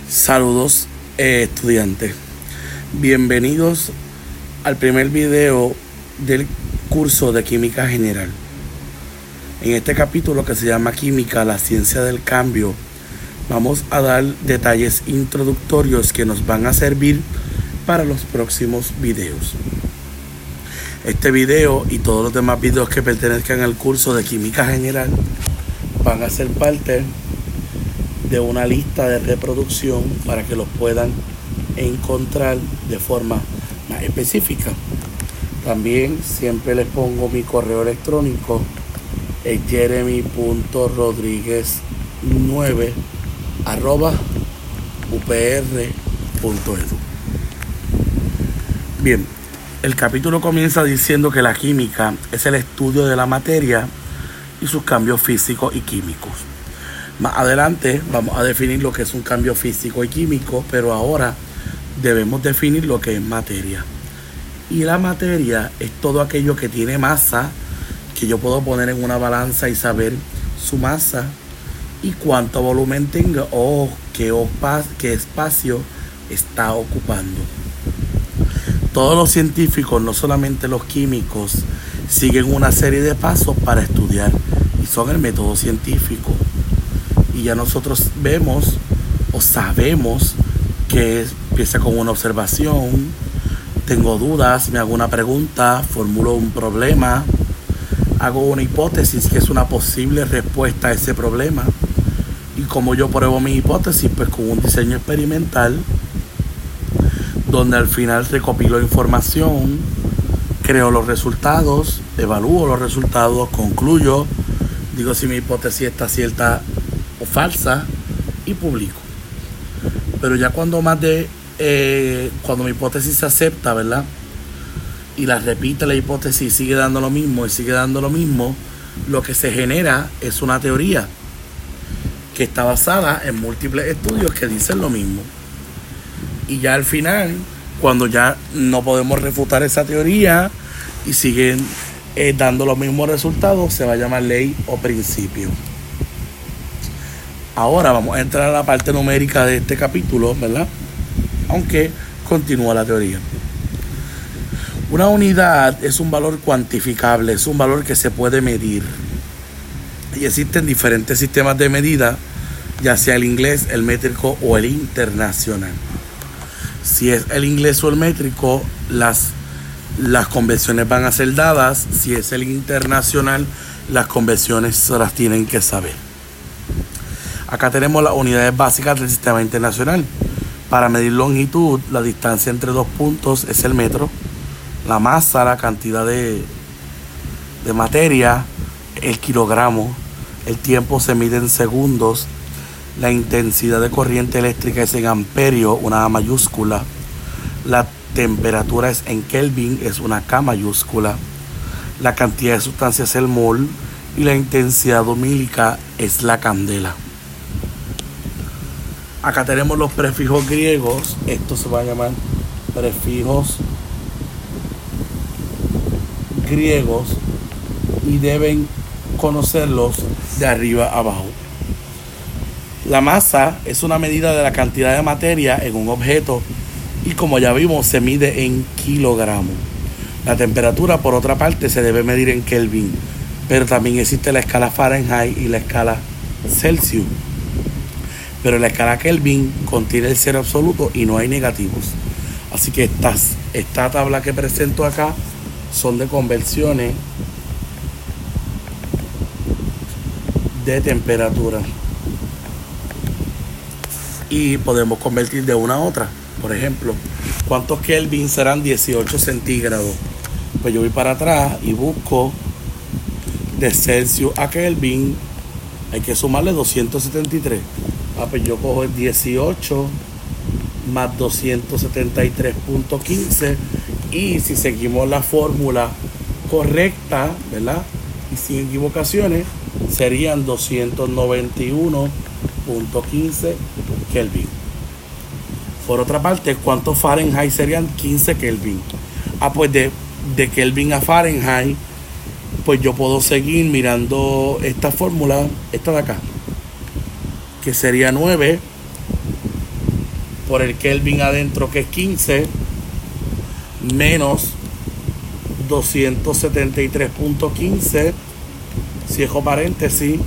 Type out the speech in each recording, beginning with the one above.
Saludos, estudiantes. Bienvenidos al primer video del curso de Química General. En este capítulo, que se llama Química, la ciencia del cambio, vamos a dar detalles introductorios que nos van a servir para los próximos videos. Este video y todos los demás videos que pertenezcan al curso de Química General van a ser parte de una lista de reproducción para que los puedan encontrar de forma más específica. También siempre les pongo mi correo electrónico, es jeremy.rodriguez9@upr.edu. Bien, el capítulo comienza diciendo que la química es el estudio de la materia y sus cambios físicos y químicos. Más adelante vamos a definir lo que es un cambio físico y químico, pero ahora debemos definir lo que es materia. Y la materia es todo aquello que tiene masa, que yo puedo poner en una balanza y saber su masa y cuánto volumen tenga o qué espacio está ocupando. Todos los científicos, no solamente los químicos, siguen una serie de pasos para estudiar y son el método científico. Y ya nosotros vemos o sabemos que empieza con una observación, tengo dudas, me hago una pregunta, formulo un problema, hago una hipótesis que es una posible respuesta a ese problema. Y como yo pruebo mi hipótesis, pues con un diseño experimental, donde al final recopilo información, creo los resultados, evalúo los resultados, concluyo, digo si mi hipótesis está cierta o falsa y publico. Pero ya cuando cuando mi hipótesis se acepta, ¿verdad? Y la repite la hipótesis y sigue dando lo mismo y sigue dando lo mismo, lo que se genera es una teoría que está basada en múltiples estudios que dicen lo mismo. Y ya al final, cuando ya no podemos refutar esa teoría y siguen dando los mismos resultados, se va a llamar ley o principio. Ahora vamos a entrar a la parte numérica de este capítulo, ¿verdad? Aunque continúa la teoría. Una unidad es un valor cuantificable, es un valor que se puede medir. Y existen diferentes sistemas de medida, ya sea el inglés, el métrico o el internacional. Si es el inglés o el métrico, las convenciones van a ser dadas. Si es el internacional, las convenciones se las tienen que saber. Acá tenemos las unidades básicas del sistema internacional. Para medir longitud, la distancia entre dos puntos es el metro. La masa, la cantidad de materia, el kilogramo. El tiempo se mide en segundos. La intensidad de corriente eléctrica es en amperio, una A mayúscula. La temperatura es en Kelvin, es una K mayúscula. La cantidad de sustancia es el mol. Y la intensidad lumínica es la candela. Acá tenemos los prefijos griegos. Esto se va a llamar prefijos griegos y deben conocerlos de arriba a abajo. La masa es una medida de la cantidad de materia en un objeto y, como ya vimos, se mide en kilogramos. La temperatura, por otra parte, se debe medir en Kelvin, pero también existe la escala Fahrenheit y la escala Celsius. Pero la escala Kelvin contiene el cero absoluto y no hay negativos. Así que esta tabla que presento acá son de conversiones de temperatura. Y podemos convertir de una a otra. Por ejemplo, ¿cuántos Kelvin serán 18 centígrados? Pues yo voy para atrás y busco de Celsius a Kelvin. Hay que sumarle 273. Pues yo cojo el 18 más 273.15 y si seguimos la fórmula correcta, ¿verdad? Y sin equivocaciones, serían 291.15 Kelvin. Por otra parte, ¿cuántos Fahrenheit serían? 15 Kelvin. Pues de Kelvin a Fahrenheit, pues yo puedo seguir mirando esta fórmula, esta de acá, que sería 9 por el Kelvin adentro, que es 15, menos 273.15, cierro paréntesis,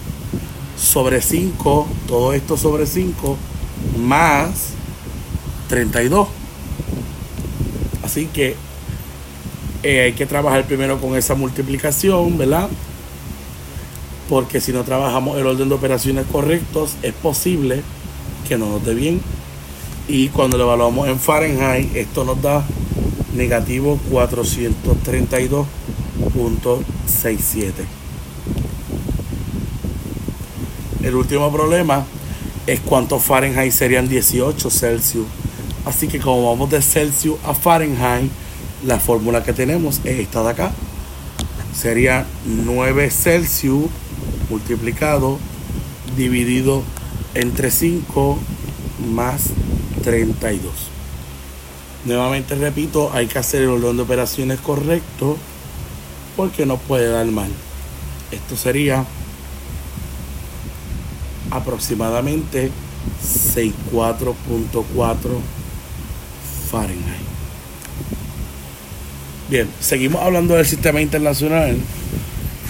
sobre 5, todo esto sobre 5, más 32. Así que hay que trabajar primero con esa multiplicación, ¿verdad? Porque si no trabajamos el orden de operaciones correctos, es posible que no nos dé bien. Y cuando lo evaluamos en Fahrenheit, esto nos da negativo 432.67. El último problema es cuántos Fahrenheit serían 18 Celsius. Así que como vamos de Celsius a Fahrenheit, la fórmula que tenemos es esta de acá. Sería 9 Celsius multiplicado, dividido entre 5 más 32. Nuevamente repito, hay que hacer el orden de operaciones correcto porque no puede dar mal. Esto sería aproximadamente 64.4 Fahrenheit. Bien, seguimos hablando del sistema internacional,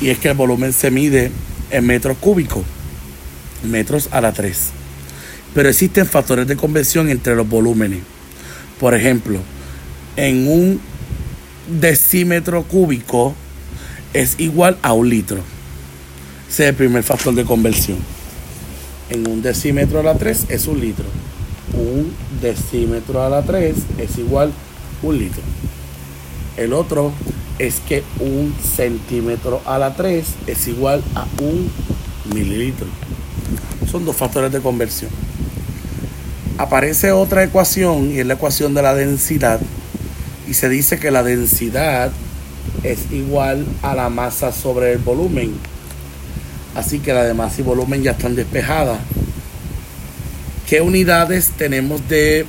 y es que el volumen se mide en metros cúbicos, metros a la 3. Pero existen factores de conversión entre los volúmenes. Por ejemplo, en un decímetro cúbico es igual a 1 litro. Ese es el primer factor de conversión. En un decímetro a la 3 es 1 litro. Un decímetro a la 3 es igual a 1 litro. El otro es que un centímetro a la 3 es igual a 1 mililitro. Son dos factores de conversión. Aparece otra ecuación, y es la ecuación de la densidad, y se dice que la densidad es igual a la masa sobre el volumen. Así que la de masa y volumen ya están despejadas. ¿Qué unidades tenemos de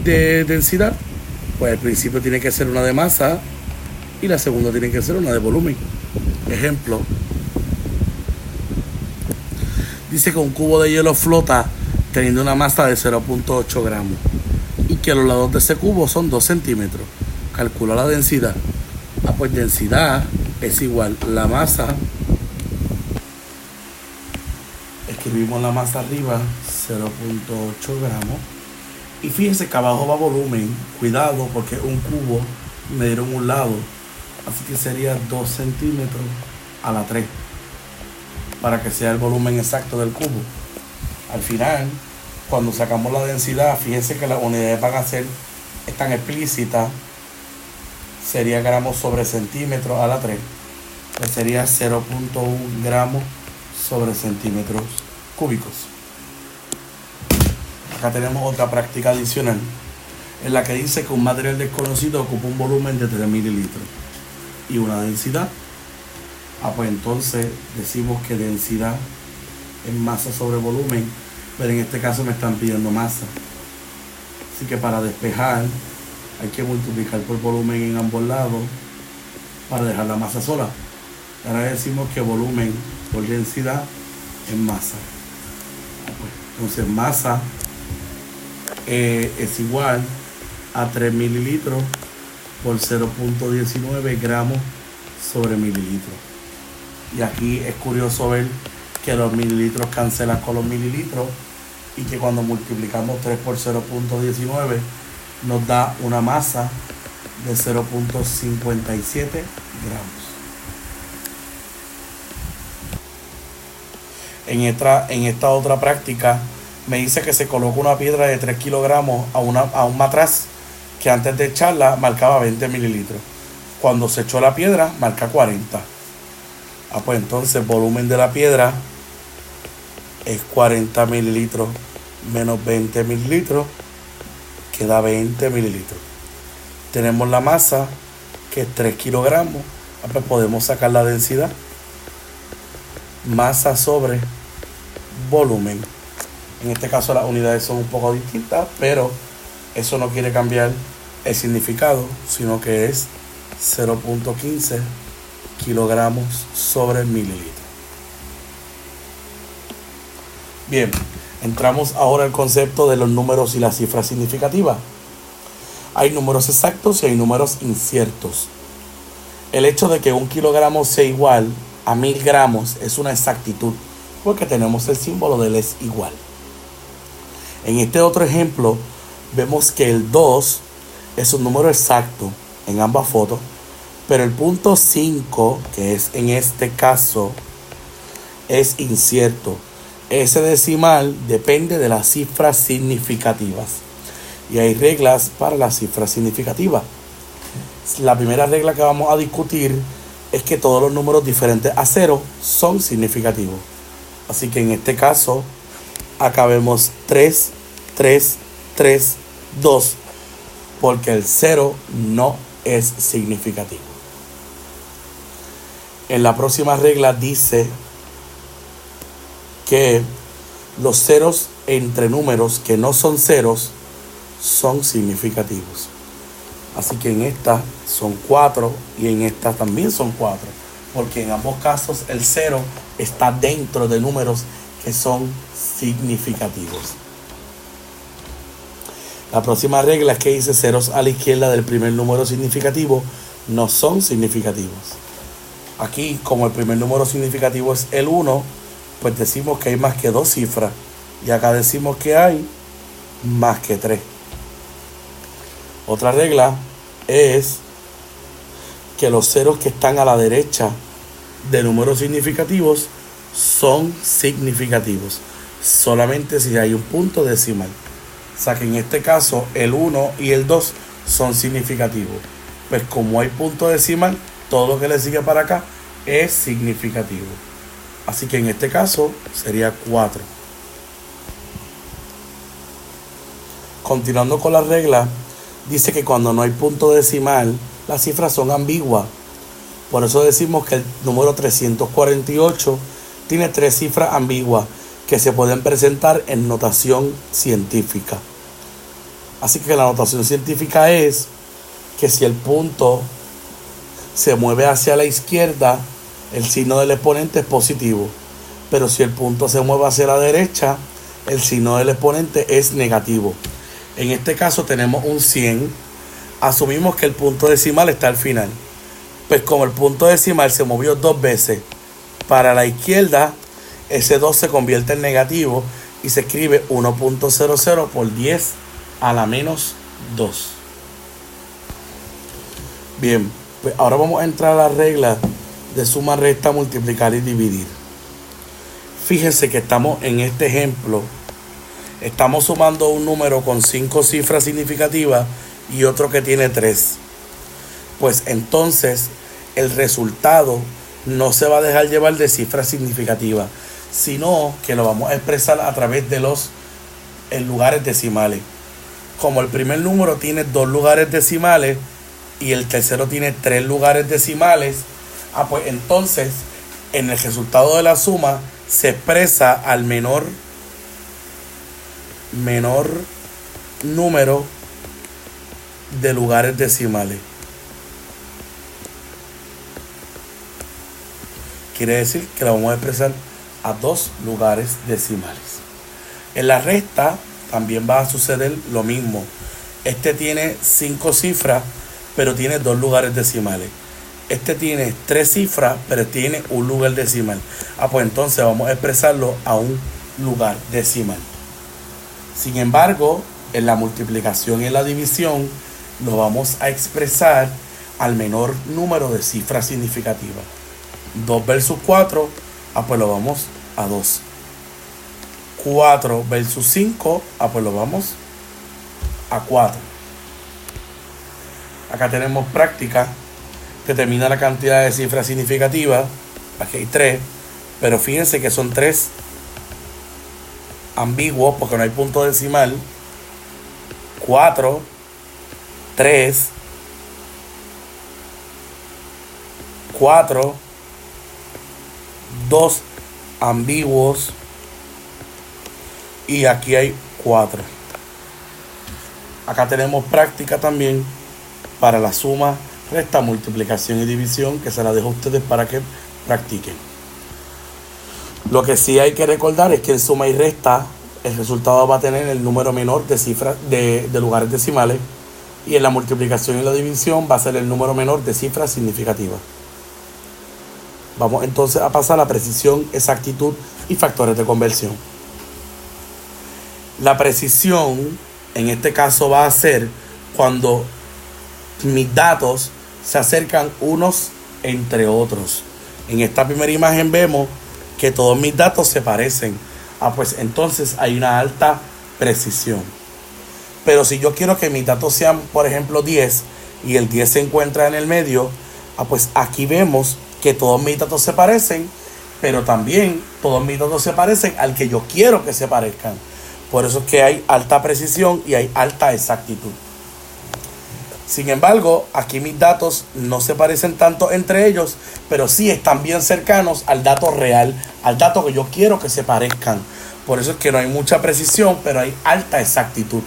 densidad? Pues el principio tiene que ser una de masa y la segunda tiene que ser una de volumen. Ejemplo, dice que un cubo de hielo flota teniendo una masa de 0.8 gramos y que los lados de ese cubo son 2 centímetros. Calcula la densidad. Pues densidad es igual la masa. Escribimos la masa arriba, 0.8 gramos. Y fíjense que abajo va volumen. Cuidado, porque un cubo me dieron un lado. Así que sería 2 centímetros a la 3. Para que sea el volumen exacto del cubo. Al final, cuando sacamos la densidad, fíjense que las unidades van a ser, están explícitas. Sería gramos sobre centímetros a la 3. Pues sería 0.1 gramos sobre centímetros cúbicos. Acá tenemos otra práctica adicional, en la que dice que un material desconocido ocupa un volumen de 3 mililitros y una densidad. Pues entonces decimos que densidad es masa sobre volumen, pero en este caso me están pidiendo masa. Así que para despejar hay que multiplicar por volumen en ambos lados para dejar la masa sola. Ahora decimos que volumen por densidad es masa. Entonces masa es igual a 3 mililitros por 0.19 gramos sobre mililitros. Y aquí es curioso ver que los mililitros cancelan con los mililitros y que cuando multiplicamos 3 por 0.19 nos da una masa de 0.57 gramos. En esta otra práctica me dice que se coloca una piedra de 3 kilogramos a un matraz que antes de echarla marcaba 20 mililitros. Cuando se echó la piedra marca 40. Pues entonces volumen de la piedra es 40 mililitros menos 20 mililitros, queda 20 mililitros. Tenemos la masa, que es 3 kilogramos. Pues podemos sacar la densidad. Masa sobre volumen. En este caso las unidades son un poco distintas, pero eso no quiere cambiar el significado, sino que es 0.15 kilogramos sobre mililitro. Bien, Entramos ahora al concepto de los números y las cifras significativas. Hay números exactos y hay números inciertos. El hecho de que 1 kilogramo sea igual a 1000 gramos es una exactitud, porque tenemos el símbolo del es igual. En este otro ejemplo, vemos que el 2 es un número exacto en ambas fotos, pero el punto 5, que es en este caso, es incierto. Ese decimal depende de las cifras significativas. Y hay reglas para las cifras significativas. La primera regla que vamos a discutir es que todos los números diferentes a 0 son significativos. Así que en este caso, acá vemos 3, 3, 3, 2, porque el 0 no es significativo. En la próxima regla dice que los ceros entre números que no son ceros son significativos. Así que en esta son 4 y en esta también son 4, porque en ambos casos el 0 está dentro de números que son significativos. La próxima regla es que dice ceros a la izquierda del primer número significativo no son significativos. Aquí, como el primer número significativo es el 1, pues decimos que hay más que 2 cifras. Y acá decimos que hay más que 3. Otra regla es que los ceros que están a la derecha de números significativos son significativos, solamente si hay un punto decimal. O sea que en este caso el 1 y el 2 son significativos. Pues como hay punto decimal, todo lo que le sigue para acá es significativo. Así que en este caso sería 4. Continuando con la regla, dice que cuando no hay punto decimal, las cifras son ambiguas. Por eso decimos que el número 348 tiene 3 cifras ambiguas que se pueden presentar en notación científica. Así que la notación científica es que si el punto se mueve hacia la izquierda, el signo del exponente es positivo. Pero si el punto se mueve hacia la derecha, el signo del exponente es negativo. En este caso tenemos un 100. Asumimos que el punto decimal está al final. Pues como el punto decimal se movió 2 veces para la izquierda, ese 2 se convierte en negativo y se escribe 1.00 por 10 a la menos 2. Bien, pues ahora vamos a entrar a la regla de suma, resta, multiplicar y dividir. Fíjense que estamos en este ejemplo. Estamos sumando un número con 5 cifras significativas y otro que tiene 3. Pues entonces el resultado no se va a dejar llevar de cifras significativas, sino que lo vamos a expresar a través de los lugares decimales. Como el primer número tiene 2 lugares decimales y el tercero tiene 3 lugares decimales, pues entonces en el resultado de la suma se expresa al menor número de lugares decimales. Quiere decir que la vamos a expresar a 2 lugares decimales. En la resta también va a suceder lo mismo. Este tiene 5 cifras, pero tiene 2 lugares decimales. Este tiene 3 cifras, pero tiene un lugar decimal. Pues entonces vamos a expresarlo a un lugar decimal. Sin embargo, en la multiplicación y en la división lo vamos a expresar al menor número de cifras significativas. 2 versus 4, pues lo vamos a 2. 4 versus 5, pues lo vamos a 4. Acá tenemos práctica. Determina la cantidad de cifras significativas. Aquí hay 3, pero fíjense que son 3 ambiguos porque no hay punto decimal. 4, 3, 4, 2 ambiguos y aquí hay 4. Acá tenemos práctica también para la suma, resta, multiplicación y división, que se la dejo a ustedes para que practiquen. Lo que sí hay que recordar es que en suma y resta el resultado va a tener el número menor de cifras de lugares decimales, y en la multiplicación y la división va a ser el número menor de cifras significativas. Vamos entonces a pasar a precisión, exactitud y factores de conversión. La precisión en este caso va a ser cuando mis datos se acercan unos entre otros. En esta primera imagen vemos que todos mis datos se parecen. Pues entonces hay una alta precisión. Pero si yo quiero que mis datos sean, por ejemplo, 10 y el 10 se encuentra en el medio, pues aquí vemos que todos mis datos se parecen, pero también todos mis datos se parecen al que yo quiero que se parezcan. Por eso es que hay alta precisión y hay alta exactitud. Sin embargo, aquí mis datos no se parecen tanto entre ellos, pero sí están bien cercanos al dato real, al dato que yo quiero que se parezcan. Por eso es que no hay mucha precisión, pero hay alta exactitud.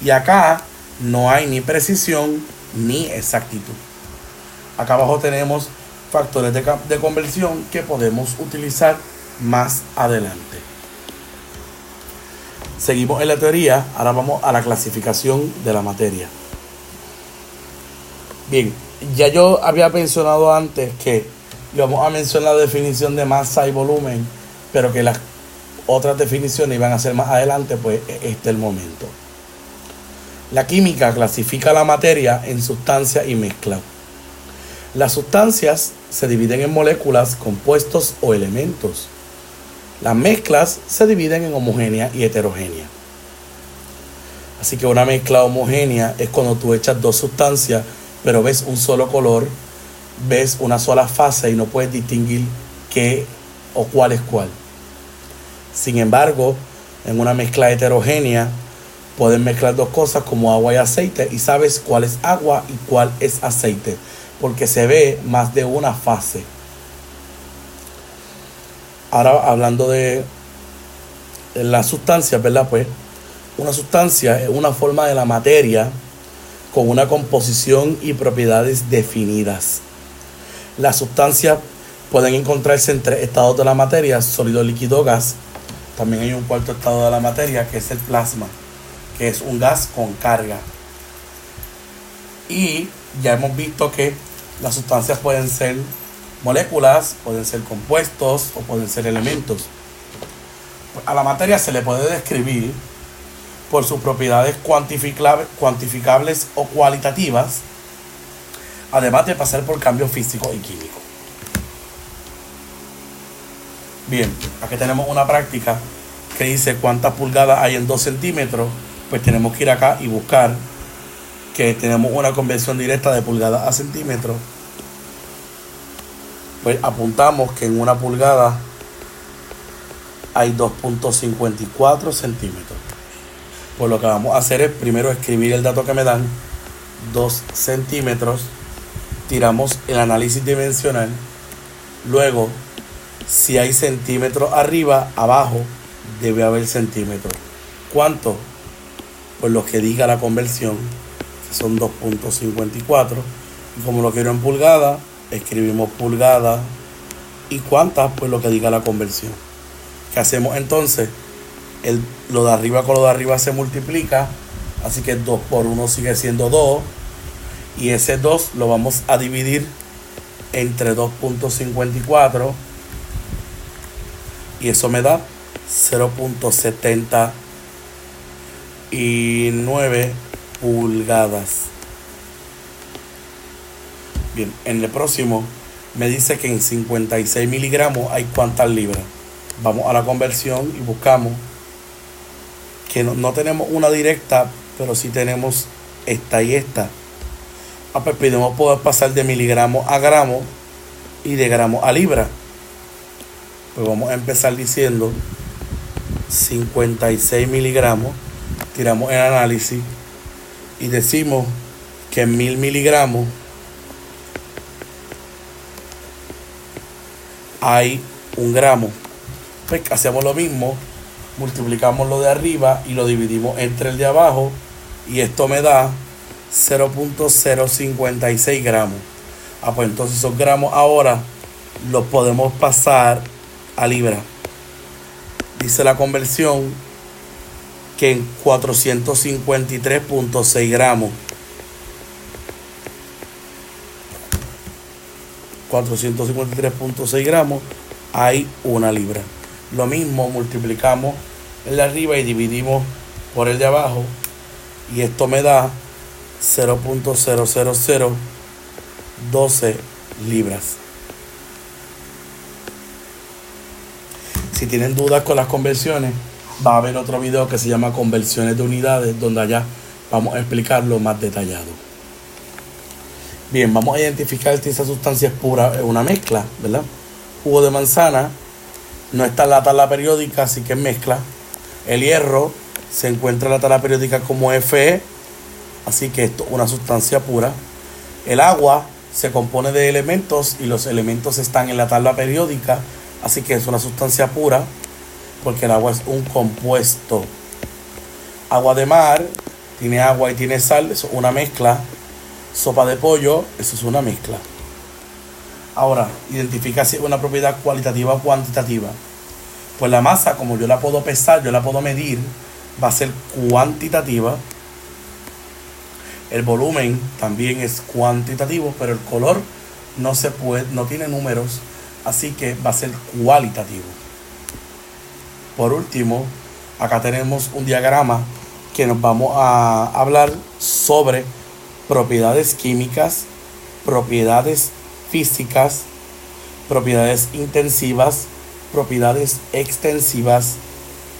Y acá no hay ni precisión ni exactitud. Acá abajo tenemos factores de conversión que podemos utilizar más adelante. Seguimos en la teoría, ahora vamos a la clasificación de la materia. Bien, ya yo había mencionado antes que íbamos a mencionar la definición de masa y volumen, pero que las otras definiciones iban a ser más adelante, pues este es el momento. La química clasifica la materia en sustancias y mezclas. Las sustancias se dividen en moléculas, compuestos o elementos. Las mezclas se dividen en homogénea y heterogénea. Así que una mezcla homogénea es cuando tú echas dos sustancias, pero ves un solo color, ves una sola fase y no puedes distinguir qué o cuál es cuál. Sin embargo, en una mezcla heterogénea, pueden mezclar dos cosas como agua y aceite y sabes cuál es agua y cuál es aceite, porque se ve más de una fase. Ahora, hablando de las sustancias, ¿verdad? Pues una sustancia es una forma de la materia con una composición y propiedades definidas. Las sustancias pueden encontrarse en tres estados de la materia: sólido, líquido, gas. También hay un cuarto estado de la materia, que es el plasma, que es un gas con carga. Y ya hemos visto que las sustancias pueden ser moléculas, pueden ser compuestos o pueden ser elementos. A la materia se le puede describir por sus propiedades cuantificables o cualitativas, además de pasar por cambios físicos y químicos. Bien, aquí tenemos una práctica que dice cuántas pulgadas hay en 2 centímetros. Pues tenemos que ir acá y buscar que tenemos una conversión directa de pulgadas a centímetros. Pues apuntamos que en una pulgada hay 2.54 centímetros. Pues lo que vamos a hacer es primero escribir el dato que me dan, 2 centímetros, tiramos el análisis dimensional, luego si hay centímetros arriba, abajo debe haber centímetros. ¿Cuánto? Pues lo que diga la conversión, que son 2.54, y como lo quiero en pulgada, escribimos pulgada, y cuántas, pues lo que diga la conversión. ¿Qué hacemos entonces? Lo de arriba con lo de arriba se multiplica, así que 2 por 1 sigue siendo 2, y ese 2 lo vamos a dividir entre 2.54, y eso me da 0.79 pulgadas. Bien, en el próximo me dice que en 56 miligramos hay cuántas libras. Vamos a la conversión y buscamos que no tenemos una directa, pero sí tenemos esta y esta. Pues podemos poder pasar de miligramos a gramos y de gramos a libra. Pues vamos a empezar diciendo 56 miligramos, tiramos el análisis y decimos que en 1000 miligramos hay 1 gramo. Pues hacemos lo mismo, multiplicamos lo de arriba y lo dividimos entre el de abajo, y esto me da 0.056 gramos. Pues entonces esos gramos ahora los podemos pasar a libra. Dice la conversión que en 453.6 gramos. 453.6 gramos hay 1 libra. Lo mismo multiplicamos el de arriba y dividimos por el de abajo. Y esto me da 0.00012 libras. Si tienen dudas con las conversiones, va a haber otro video que se llama conversiones de unidades, donde allá vamos a explicarlo más detallado. Bien, vamos a identificar si esa sustancia es pura, es una mezcla, ¿verdad? Jugo de manzana no está en la tabla periódica, así que es mezcla. El hierro se encuentra en la tabla periódica como Fe, así que esto es una sustancia pura. El agua se compone de elementos y los elementos están en la tabla periódica, así que es una sustancia pura, porque el agua es un compuesto. Agua de mar tiene agua y tiene sal, eso es una mezcla. Sopa de pollo, eso es una mezcla. Ahora, identifica si es una propiedad cualitativa o cuantitativa. Pues la masa, como yo la puedo pesar, yo la puedo medir, va a ser cuantitativa. El volumen también es cuantitativo, pero el color no tiene números, así que va a ser cualitativo. Por último, acá tenemos un diagrama que nos vamos a hablar sobre propiedades químicas, propiedades físicas, propiedades intensivas, propiedades extensivas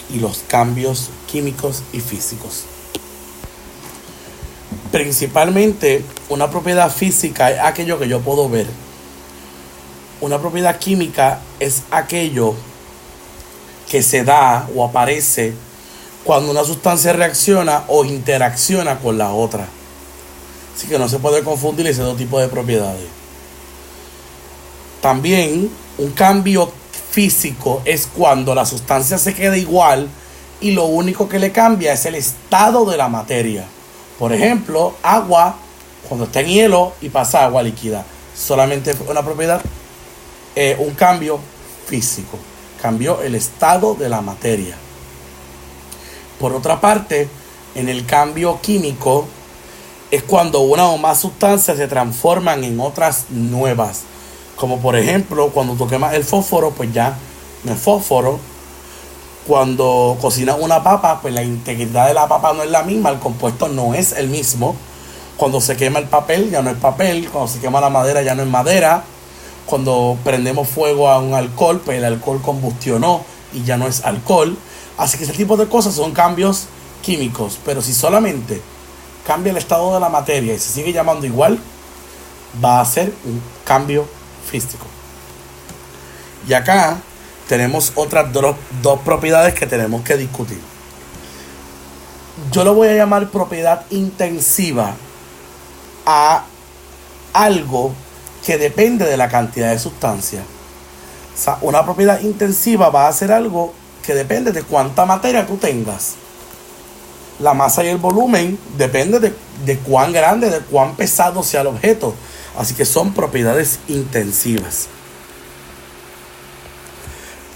y los cambios químicos y físicos. Principalmente, una propiedad física es aquello que yo puedo ver. Una propiedad química es aquello que se da o aparece cuando una sustancia reacciona o interacciona con la otra. Así que no se puede confundir ese dos tipos de propiedades. También un cambio físico es cuando la sustancia se queda igual y lo único que le cambia es el estado de la materia. Por ejemplo, agua, cuando está en hielo y pasa a agua líquida. Solamente una propiedad, un cambio físico. Cambió el estado de la materia. Por otra parte, en el cambio químico, es cuando una o más sustancias se transforman en otras nuevas. Como por ejemplo, cuando tú quemas el fósforo, pues ya no es fósforo. Cuando cocinas una papa, pues la integridad de la papa no es la misma, el compuesto no es el mismo. Cuando se quema el papel, ya no es papel. Cuando se quema la madera, ya no es madera. Cuando prendemos fuego a un alcohol, pues el alcohol combustionó y ya no es alcohol. Así que ese tipo de cosas son cambios químicos. Pero si solamente cambia el estado de la materia y se sigue llamando igual, va a ser un cambio físico. Y acá tenemos otras dos propiedades que tenemos que discutir. Yo lo voy a llamar propiedad intensiva a algo que depende de la cantidad de sustancia. O sea, una propiedad intensiva va a ser algo que depende de cuánta materia tú tengas. La masa y el volumen depende de cuán grande, de cuán pesado sea el objeto. Así que son propiedades intensivas.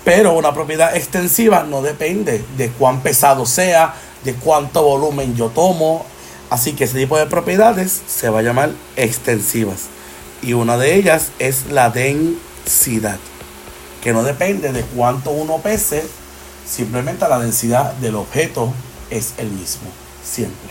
Pero una propiedad extensiva no depende de cuán pesado sea, de cuánto volumen yo tomo. Así que ese tipo de propiedades se va a llamar extensivas. Y una de ellas es la densidad, que no depende de cuánto uno pese, simplemente la densidad del objeto es el mismo, siempre.